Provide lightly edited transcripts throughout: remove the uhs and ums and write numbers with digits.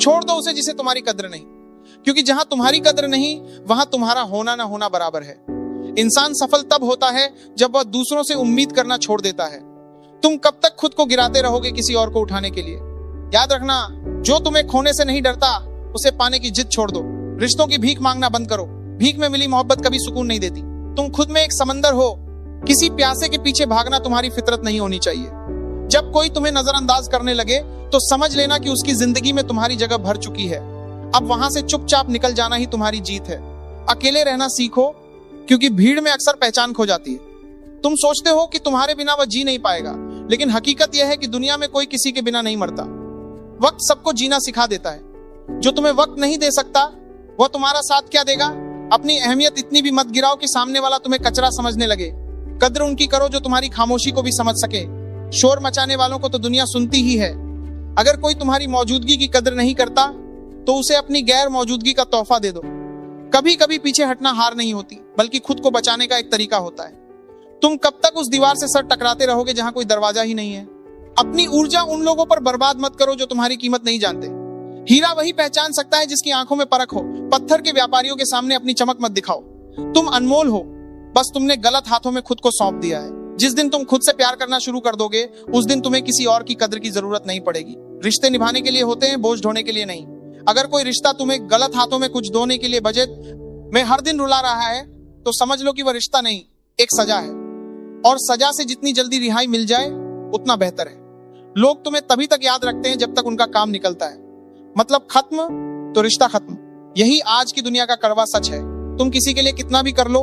छोड़ दो उसे जिसे तुम्हारी कद्र नहीं, क्योंकि जहां तुम्हारी कद्र नहीं वहां तुम्हारा होना ना होना बराबर है। इंसान सफल तब होता है जब वह दूसरों से उम्मीद करना छोड़ देता है। तुम कब तक खुद को गिराते रहोगे किसी और को उठाने के लिए? याद रखना, जो तुम्हें खोने से नहीं डरता उसे पाने की जिद छोड़ दो। रिश्तों की भीख मांगना बंद करो। भीख में मिली मोहब्बत कभी सुकून नहीं देती। तुम खुद में एक समंदर हो, किसी प्यासे के पीछे भागना तुम्हारी फितरत नहीं होनी चाहिए। जब कोई तुम्हें नजरअंदाज करने लगे तो समझ लेना कि उसकी जिंदगी में तुम्हारी जगह भर चुकी है। अब वहां से चुपचाप निकल जाना ही तुम्हारी जीत है। अकेले रहना सीखो, क्योंकि भीड़ में अक्सर पहचान खो जाती है। तुम सोचते हो कि तुम्हारे बिना वह जी नहीं पाएगा, लेकिन हकीकत यह है कि दुनिया में कोई किसी के बिना नहीं मरता। वक्त सबको जीना सिखा देता है। जो तुम्हें वक्त नहीं दे सकता वह तुम्हारा साथ क्या देगा? अपनी अहमियत इतनी भी मत गिराओ कि सामने वाला तुम्हें कचरा समझने लगे। कद्र उनकी करो जो तुम्हारी खामोशी को भी समझ सके। शोर मचाने वालों को तो दुनिया सुनती ही है। अगर कोई तुम्हारी मौजूदगी की कद्र नहीं करता तो उसे अपनी गैर मौजूदगी का तोहफा दे दो। कभी कभी पीछे हटना हार नहीं होती, बल्कि खुद को बचाने का एक तरीका होता है। तुम कब तक उस दीवार से सर टकराते रहोगे जहां कोई दरवाजा ही नहीं है? अपनी ऊर्जा उन लोगों पर बर्बाद मत करो जो तुम्हारी कीमत नहीं जानते। हीरा वही पहचान सकता है जिसकी आंखों में परख हो। पत्थर के व्यापारियों के सामने अपनी चमक मत दिखाओ। तुम अनमोल हो, बस तुमने गलत हाथों में खुद को सौंप दिया है। जिस दिन तुम खुद से प्यार करना शुरू कर दोगे उस दिन तुम्हें किसी और की कद्र की जरूरत नहीं पड़ेगी। रिश्ते निभाने के लिए होते हैं, बोझ ढोने के लिए नहीं। अगर कोई रिश्ता तुम्हें गलत हाथों में कुछ ढोने के लिए बजट में हर दिन रुला रहा है तो समझ लो कि वह रिश्ता नहीं, एक सजा है। और सजा से जितनी जल्दी रिहाई मिल जाए उतना बेहतर है। लोग तुम्हें तभी तक याद रखते हैं जब तक उनका काम निकलता है। मतलब खत्म तो रिश्ता खत्म। यही आज की दुनिया का कड़वा सच है। तुम किसी के लिए कितना भी कर लो,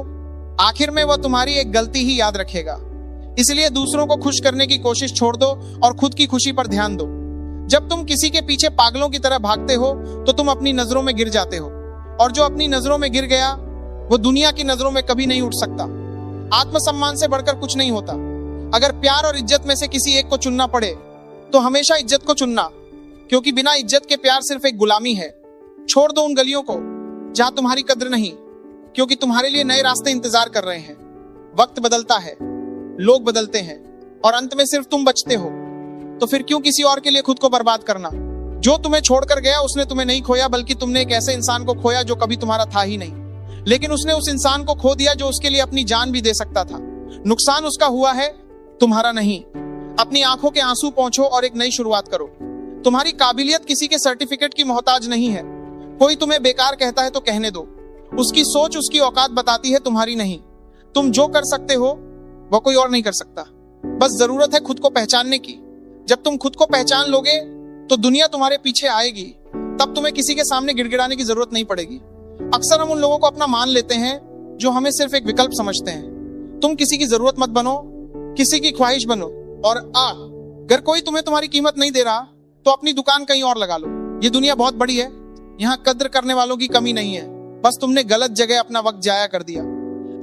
आखिर में वह तुम्हारी एक गलती ही याद रखेगा। इसलिए दूसरों को खुश करने की कोशिश छोड़ दो और खुद की खुशी पर ध्यान दो। जब तुम किसी के पीछे पागलों की तरह भागते हो तो तुम अपनी नजरों में गिर जाते हो, और जो अपनी नजरों में गिर गया वो दुनिया की नजरों में कभी नहीं उठ सकता। आत्मसम्मान से बढ़कर कुछ नहीं होता। अगर प्यार और इज्जत में से किसी एक को चुनना पड़े तो हमेशा इज्जत को चुनना, क्योंकि बिना इज्जत के प्यार सिर्फ एक गुलामी है। छोड़ दो उन गलियों को जहां तुम्हारी कद्र नहीं, क्योंकि तुम्हारे लिए नए रास्ते इंतजार कर रहे हैं। वक्त बदलता है, लोग बदलते हैं, और अंत में सिर्फ तुम बचते हो। तो फिर क्यों किसी और के लिए खुद को बर्बाद करना? जो तुम्हें छोड़कर गया उसने तुम्हें नहीं खोया, बल्कि तुमने एक ऐसे इंसान को खोया जो कभी तुम्हारा था ही नहीं। लेकिन उसने उस इंसान को खो दिया जो उसके लिए अपनी जान भी दे सकता था। नुकसान उसका हुआ है, तुम्हारा नहीं। अपनी आंखों के आंसू पोंछो और एक नई शुरुआत करो। तुम्हारी काबिलियत किसी के सर्टिफिकेट की मोहताज नहीं है। कोई तुम्हें बेकार कहता है तो कहने दो। उसकी सोच उसकी औकात बताती है, तुम्हारी नहीं। तुम जो कर सकते हो वह कोई और नहीं कर सकता। बस जरूरत है खुद को पहचानने की। जब तुम खुद को पहचान लोगे तो दुनिया तुम्हारे पीछे आएगी। तब तुम्हें किसी के सामने गिड़गिड़ाने की जरूरत नहीं पड़ेगी। अक्सर हम उन लोगों को अपना मान लेते हैं जो हमें सिर्फ एक विकल्प समझते हैं। तुम किसी की जरूरत मत बनो, किसी की ख्वाहिश बनो। और अगर कोई तुम्हें तुम्हारी कीमत नहीं दे रहा तो अपनी दुकान कहीं और लगा लो। ये दुनिया बहुत बड़ी है, यहाँ कद्र करने वालों की कमी नहीं है। बस तुमने गलत जगह अपना वक्त जाया कर दिया।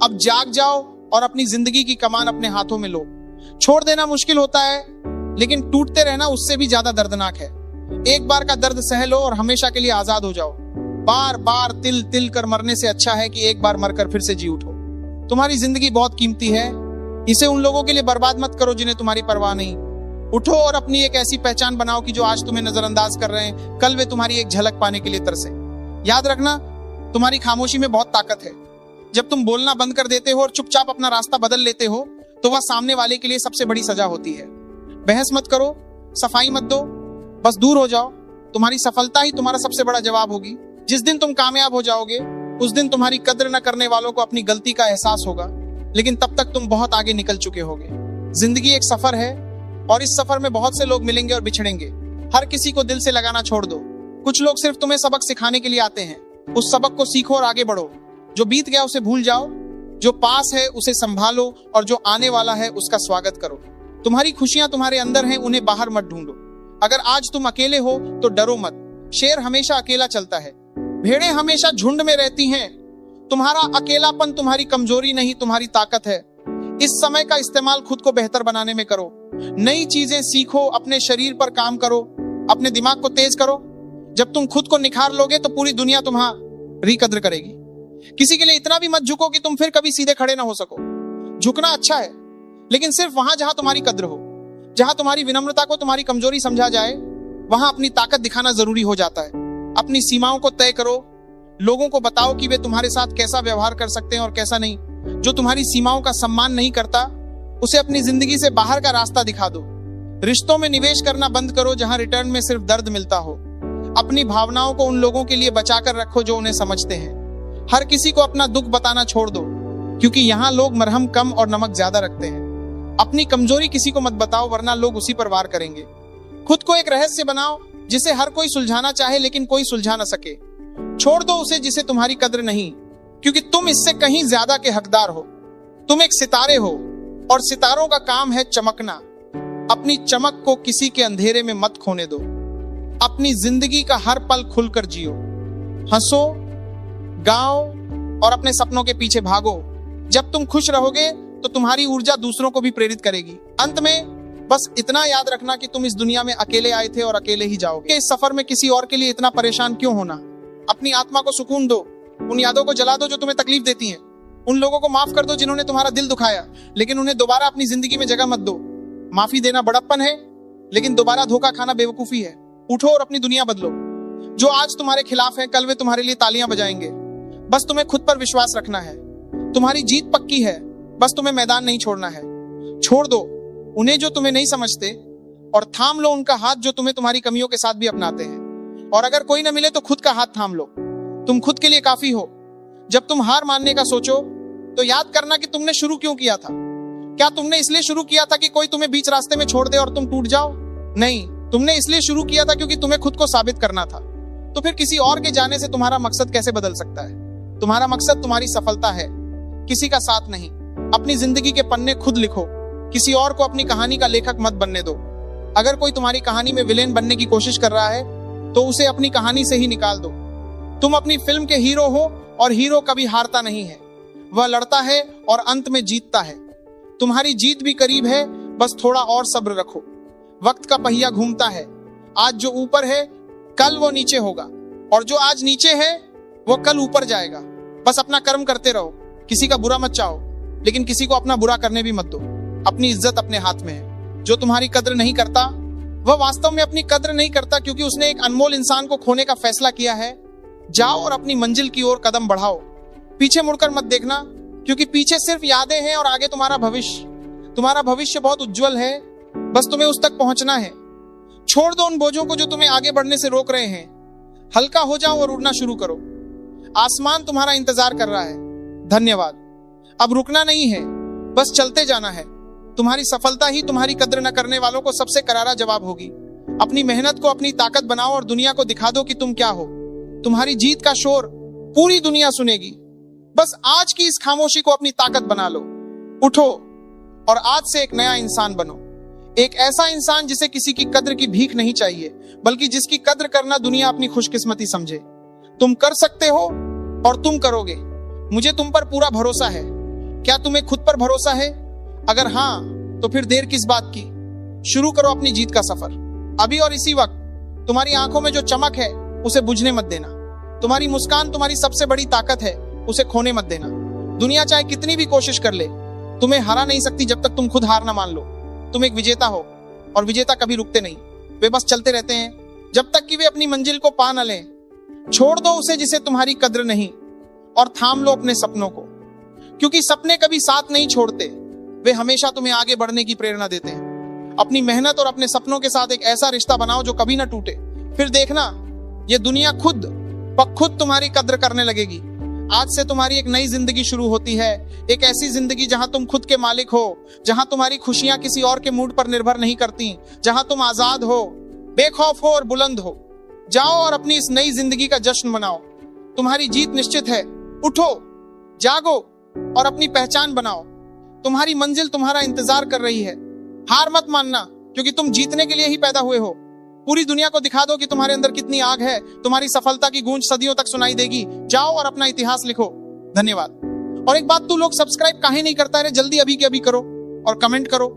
अब जाग जाओ और अपनी जिंदगी की कमान अपने हाथों में लो। छोड़ देना मुश्किल होता है, लेकिन टूटते रहना उससे भी ज्यादा दर्दनाक है। एक बार का दर्द सह लो और हमेशा के लिए आजाद हो जाओ। बार बार तिल तिल कर मरने से अच्छा है कि एक बार मरकर फिर से जी उठो। तुम्हारी जिंदगी बहुत कीमती है, इसे उन लोगों के लिए बर्बाद मत करो जिन्हें तुम्हारी परवाह नहीं। उठो और अपनी एक ऐसी पहचान बनाओ कि जो आज तुम्हें नजरअंदाज कर रहे हैं कल वे तुम्हारी एक झलक पाने के लिए तरसे। याद रखना, तुम्हारी खामोशी में बहुत ताकत है। जब तुम बोलना बंद कर देते हो और चुपचाप अपना रास्ता बदल लेते हो तो वह सामने वाले के लिए सबसे बड़ी सजा होती है। बहस मत करो, सफाई मत दो, बस दूर हो जाओ। तुम्हारी सफलता ही तुम्हारा सबसे बड़ा जवाब होगी। जिस दिन तुम कामयाब हो जाओगे उस दिन तुम्हारी कद्र न करने वालों को अपनी गलती का एहसास होगा, लेकिन तब तक तुम बहुत आगे निकल चुके होगे। जिंदगी एक सफर है और इस सफर में बहुत से लोग मिलेंगे और बिछड़ेंगे। हर किसी को दिल से लगाना छोड़ दो। कुछ लोग सिर्फ तुम्हें सबक सिखाने के लिए आते हैं। उस सबक को सीखो और आगे बढ़ो। जो बीत गया उसे भूल जाओ, जो पास है उसे संभालो, और जो आने वाला है उसका स्वागत करो। तुम्हारी खुशियां तुम्हारे अंदर हैं, उन्हें बाहर मत ढूंढो। अगर आज तुम अकेले हो तो डरो मत। शेर हमेशा अकेला चलता है, भेड़ें हमेशा झुंड में रहती हैं। तुम्हारा अकेलापन तुम्हारी कमजोरी नहीं, तुम्हारी ताकत है। इस समय का इस्तेमाल खुद को बेहतर बनाने में करो। नई चीजें सीखो, अपने शरीर पर काम करो, अपने दिमाग को तेज करो। जब तुम खुद को निखार लोगे तो पूरी दुनिया तुम्हारी कद्र करेगी। किसी के लिए इतना भी मत झुको कि तुम फिर कभी सीधे खड़े ना हो सको। झुकना अच्छा है, लेकिन सिर्फ वहां जहां तुम्हारी कद्र हो। जहां तुम्हारी विनम्रता को तुम्हारी कमजोरी समझा जाए वहां अपनी ताकत दिखाना जरूरी हो जाता है। अपनी सीमाओं को तय करो, लोगों को बताओ कि वे तुम्हारे साथ कैसा व्यवहार कर सकते हैं और कैसा नहीं। जो तुम्हारी सीमाओं का सम्मान नहीं करता, उसे अपनी जिंदगी से बाहर का रास्ता दिखा दो। रिश्तों में निवेश करना बंद करो जहां रिटर्न में सिर्फ दर्द मिलता हो। अपनी भावनाओं को उन लोगों के लिए बचाकर रखो जो उन्हें समझते हैं। हर किसी को अपना दुख बताना छोड़ दो, क्योंकि यहाँ लोग मरहम कम और नमक ज्यादा रखते हैं। अपनी कमजोरी किसी को मत बताओ, वरना लोग उसी पर वार करेंगे। खुद को एक रहस्य बनाओ जिसे हर कोई सुलझाना चाहे लेकिन कोई सुलझा न सके। छोड़ दो उसे जिसे तुम्हारी कद्र नहीं, क्योंकि तुम इससे कहीं ज्यादा के हकदार हो। तुम एक सितारे हो और सितारों का काम है चमकना। अपनी चमक को किसी के अंधेरे में मत खोने दो। अपनी जिंदगी का हर पल खुलकर जियो, हंसो, गाओ और अपने सपनों के पीछे भागो। जब तुम खुश रहोगे तो तुम्हारी ऊर्जा दूसरों को भी प्रेरित करेगी। अंत में बस इतना याद रखना कि तुम इस दुनिया में अकेले आए थे और अकेले ही जाओगे। इस सफर में किसी और के लिए इतना परेशान क्यों होना। अपनी आत्मा को सुकून दो, उन यादों को जला दो जो तुम्हें तकलीफ देती हैं। उन लोगों को माफ कर दो जिन्होंने तुम्हारा दिल दुखाया, लेकिन उन्हें दोबारा अपनी जिंदगी में जगह मत दो। माफी देना बड़प्पन है, लेकिन दोबारा धोखा खाना बेवकूफी है। उठो और अपनी दुनिया बदलो। जो आज तुम्हारे खिलाफ है, कल वे तुम्हारे लिए तालियां बजाएंगे। बस तुम्हें खुद पर विश्वास रखना है। तुम्हारी जीत पक्की है, बस तुम्हें मैदान नहीं छोड़ना है। छोड़ दो उन्हें जो तुम्हें नहीं समझते और थाम लो उनका हाथ जो तुम्हें तुम्हारी कमियों के साथ भी अपनाते हैं। और अगर कोई न मिले तो खुद का हाथ थाम लो। तुम खुद के लिए काफी हो। जब तुम हार मानने का सोचो तो याद करना कि तुमने शुरू क्यों किया था। क्या तुमने इसलिए शुरू किया था कि कोई तुम्हें बीच रास्ते में छोड़ दे और तुम टूट जाओ? नहीं, तुमने इसलिए शुरू किया था क्योंकि तुम्हें खुद को साबित करना था। तो फिर किसी और के जाने से तुम्हारा मकसद कैसे बदल सकता है? तुम्हारा मकसद तुम्हारी सफलता है, किसी का साथ नहीं। अपनी जिंदगी के पन्ने खुद लिखो, किसी और को अपनी कहानी का लेखक मत बनने दो। अगर कोई तुम्हारी कहानी में विलेन बनने की कोशिश कर रहा है तो उसे अपनी कहानी से ही निकाल दो। तुम अपनी फिल्म के हीरो हो और हीरो कभी हारता नहीं है, वह लड़ता है और अंत में जीतता है। तुम्हारी जीत भी करीब है, बस थोड़ा और सब्र रखो। वक्त का पहिया घूमता है। आज जो ऊपर है कल वो नीचे होगा, और जो आज नीचे है वो कल ऊपर जाएगा। बस अपना कर्म करते रहो, किसी का बुरा मत चाहो, लेकिन किसी को अपना बुरा करने भी मत दो। अपनी इज्जत अपने हाथ में है। जो तुम्हारी कद्र नहीं करता वह वास्तव में अपनी कद्र नहीं करता, क्योंकि उसने एक अनमोल इंसान को खोने का फैसला किया है। जाओ और अपनी मंजिल की ओर कदम बढ़ाओ। पीछे मुड़कर मत देखना, क्योंकि पीछे सिर्फ यादें हैं और आगे तुम्हारा भविष्य। तुम्हारा भविष्य बहुत उज्जवल है, बस तुम्हें उस तक पहुंचना है। छोड़ दो उन बोझों को जो तुम्हें आगे बढ़ने से रोक रहे हैं। हल्का हो जाओ और उड़ना शुरू करो। आसमान तुम्हारा इंतजार कर रहा है। धन्यवाद। अब रुकना नहीं है, बस चलते जाना है। तुम्हारी सफलता ही तुम्हारी कद्र न करने वालों को सबसे करारा जवाब होगी। अपनी मेहनत को अपनी ताकत बनाओ और दुनिया को दिखा दो कि तुम क्या हो। तुम्हारी जीत का शोर पूरी दुनिया सुनेगी। बस आज की इस खामोशी को अपनी ताकत बना लो। उठो और आज से एक नया इंसान बनो। एक ऐसा इंसान जिसे किसी की कद्र की भीख नहीं चाहिए, बल्कि जिसकी कद्र करना दुनिया अपनी खुशकिस्मती समझे। तुम कर सकते हो और तुम करोगे। मुझे तुम पर पूरा भरोसा है। क्या तुम्हें खुद पर भरोसा है? अगर हाँ, तो फिर देर किस बात की? शुरू करो अपनी जीत का सफर अभी और इसी वक्त। तुम्हारी आंखों में जो चमक है उसे बुझने मत देना। तुम्हारी मुस्कान तुम्हारी सबसे बड़ी ताकत है, उसे खोने मत देना। दुनिया चाहे कितनी भी कोशिश कर ले, तुम्हें हरा नहीं सकती जब तक तुम खुद हार ना मान लो। तुम एक विजेता हो और विजेता कभी रुकते नहीं। वे बस चलते रहते हैं जब तक कि वे अपनी मंजिल को पा न लें। छोड़ दो उसे जिसे तुम्हारी कद्र नहीं, और थाम लो अपने सपनों को, क्योंकि सपने कभी साथ नहीं छोड़ते। वे हमेशा तुम्हें आगे बढ़ने की प्रेरणा देते हैं। अपनी मेहनत और अपने सपनों के साथ एक ऐसा रिश्ता बनाओ जो कभी ना टूटे। फिर देखना, ये दुनिया खुद तुम्हारी कद्र करने लगेगी। आज से तुम्हारी एक नई जिंदगी शुरू होती है। एक ऐसी जिंदगी जहां तुम खुद के मालिक हो, जहां तुम्हारी खुशियां किसी और के मूड पर निर्भर नहीं करती, जहां तुम आजाद हो, बेखौफ हो और बुलंद हो। जाओ और अपनी इस नई जिंदगी का जश्न मनाओ। तुम्हारी जीत निश्चित है। उठो, जागो और अपनी पहचान बनाओ। तुम्हारी मंजिल तुम्हारा इंतजार कर रही है। हार मत मानना, क्योंकि तुम जीतने के लिए ही पैदा हुए हो। पूरी दुनिया को दिखा दो कि तुम्हारे अंदर कितनी आग है। तुम्हारी सफलता की गूंज सदियों तक सुनाई देगी। जाओ और अपना इतिहास लिखो। धन्यवाद। और एक बात, तू लोग सब्सक्राइब काहे नहीं करता है? जल्दी अभी के अभी करो और कमेंट करो।